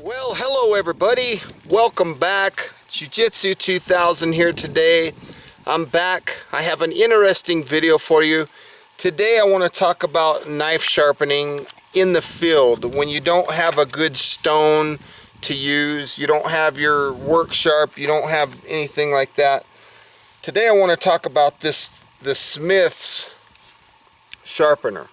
Well, hello everybody. Welcome back. Jiu-Jitsu 2000 here today. I'm back. I have an interesting video for you. Today I want to talk about knife sharpening in the field. When you don't have a good stone to use, you don't have your work sharp, you don't have anything like that. Today I want to talk about the Smith's sharpener.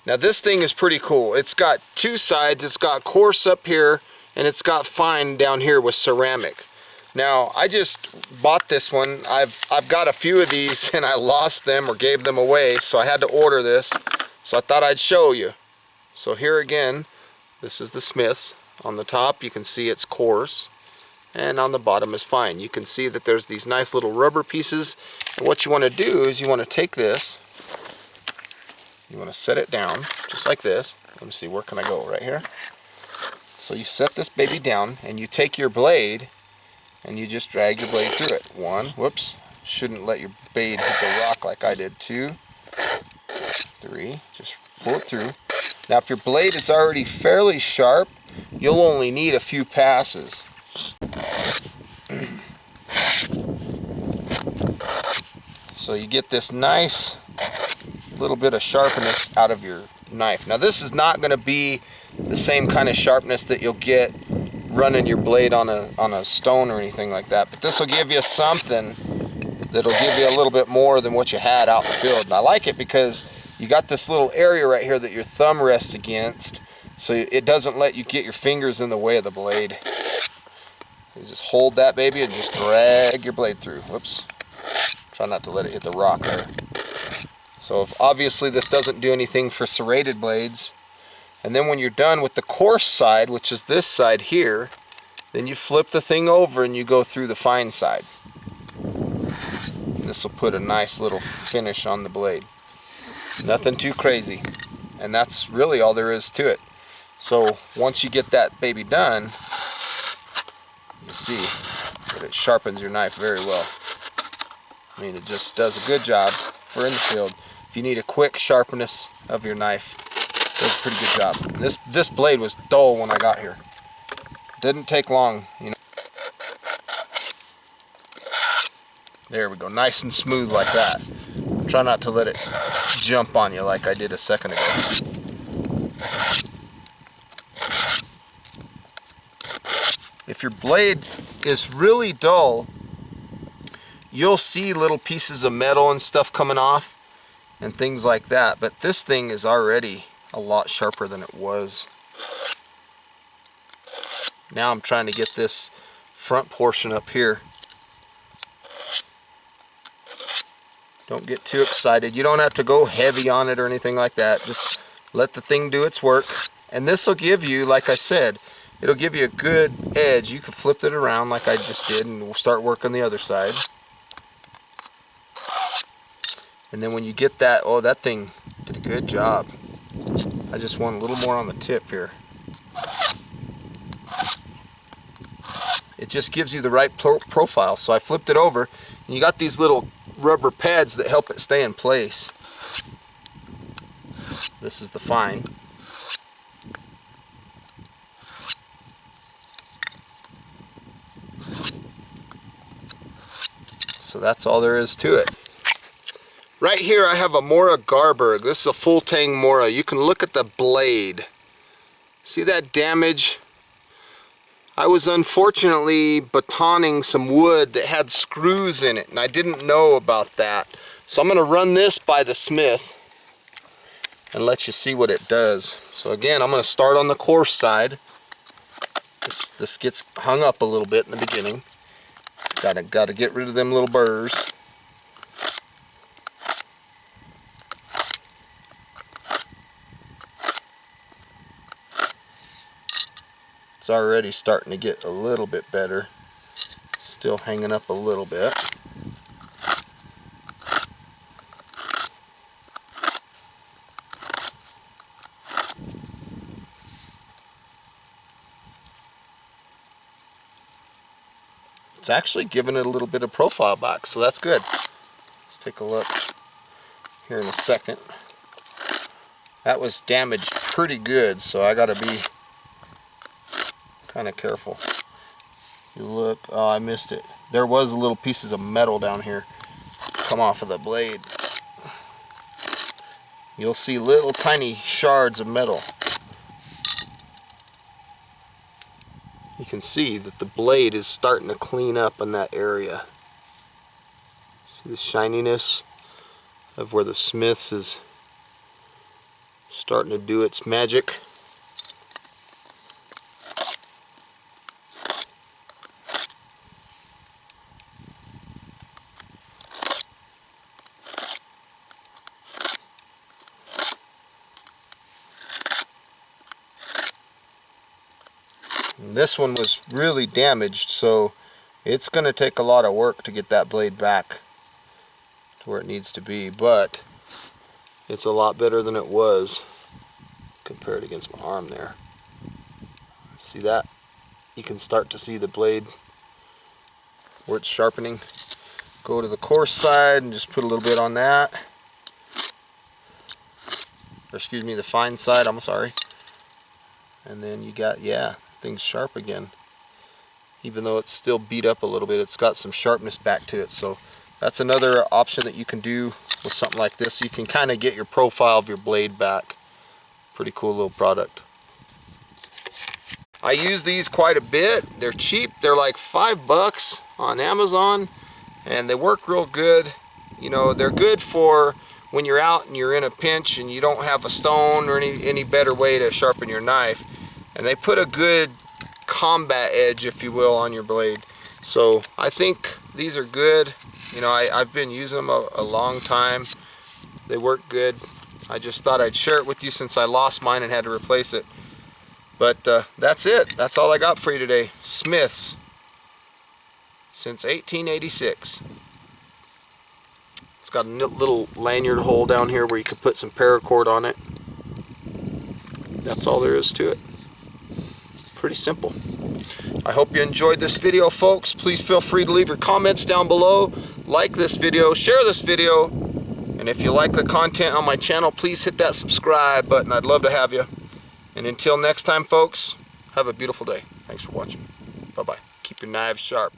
Now this thing is pretty cool. It's got two sides. It's got coarse up here and it's got fine down here with ceramic. Now I just bought this one. I've got a few of these and I lost them or gave them away, so I had to order this. So I thought I'd show you. So here again, this is the Smith's. On the top you can see it's coarse and on the bottom is fine. You can see that there's these nice little rubber pieces, and what you want to do is you want to take this. You want to set it down, just like this. Let me see, where can I go? Right here. So you set this baby down, and you take your blade, and you just drag your blade through it. One, whoops, shouldn't let your blade hit the rock like I did. Two, three, just pull it through. Now if your blade is already fairly sharp, you'll only need a few passes. So you get this nice little bit of sharpness out of your knife. Now this is not going to be the same kind of sharpness that you'll get running your blade on a stone or anything like that, but this will give you something that'll give you a little bit more than what you had out in the field. And I like it because you got this little area right here that your thumb rests against, so it doesn't let you get your fingers in the way of the blade. You just hold that baby and just drag your blade through. Whoops, try not to let it hit the rock there. So obviously this doesn't do anything for serrated blades. And then when you're done with the coarse side, which is this side here, then you flip the thing over and you go through the fine side. This will put a nice little finish on the blade. Nothing too crazy. And that's really all there is to it. So once you get that baby done, you see that it sharpens your knife very well. I mean, it just does a good job for in the field. If you need a quick sharpness of your knife, it does a pretty good job. This blade was dull when I got here. Didn't take long, you know. There we go, nice and smooth like that. Try not to let it jump on you like I did a second ago. If your blade is really dull, you'll see little pieces of metal and stuff coming off and things like that, but this thing is already a lot sharper than it was. Now I'm trying to get this front portion up here. Don't get too excited. You don't have to go heavy on it or anything like that. Just let the thing do its work. And this will give you, like I said, it'll give you a good edge. You can flip it around like I just did and we'll start working the other side. And then when you get that, oh, that thing did a good job. I just want a little more on the tip here. It just gives you the right profile. So I flipped it over, and you got these little rubber pads that help it stay in place. This is the fine. So that's all there is to it. Right here I have a Mora Garberg. This is a full tang Mora. You can look at the blade. See that damage? I was unfortunately batoning some wood that had screws in it, and I didn't know about that. So I'm going to run this by the Smith and let you see what it does. So again, I'm going to start on the coarse side. This gets hung up a little bit in the beginning. Got to get rid of them little burrs. It's already starting to get a little bit better. Still hanging up a little bit. It's actually giving it a little bit of profile back, so that's good. Let's take a look here in a second. That was damaged pretty good, so I gotta be kind of careful. You look, oh, I missed it. There was little pieces of metal down here come off of the blade. You'll see little tiny shards of metal. You can see that the blade is starting to clean up in that area. See the shininess of where the Smiths is starting to do its magic. And this one was really damaged, so it's going to take a lot of work to get that blade back to where it needs to be, but it's a lot better than it was compared against my arm there. See that? You can start to see the blade where it's sharpening. Go to the coarse side and just put a little bit on that. Or excuse me, the fine side, I'm sorry. And then you got, yeah, things sharp again. Even though it's still beat up a little bit, it's got some sharpness back to it. So that's another option that you can do with something like this. You can kind of get your profile of your blade back. Pretty cool little product. I use these quite a bit. They're cheap. They're like $5 on Amazon, and they work real good. You know, they're good for when you're out and you're in a pinch and you don't have a stone or any better way to sharpen your knife. And they put a good combat edge, if you will, on your blade. So I think these are good. You know, I've been using them a long time. They work good. I just thought I'd share it with you since I lost mine and had to replace it. But that's it. That's all I got for you today. Smiths since 1886. It's got a little lanyard hole down here where you can put some paracord on it. That's all there is to it. Pretty simple. I hope you enjoyed this video, folks. Please feel free to leave your comments down below. Like this video, share this video, and if you like the content on my channel, please hit that subscribe button. I'd love to have you. And until next time, folks, have a beautiful day. Thanks for watching. Bye-bye. Keep your knives sharp.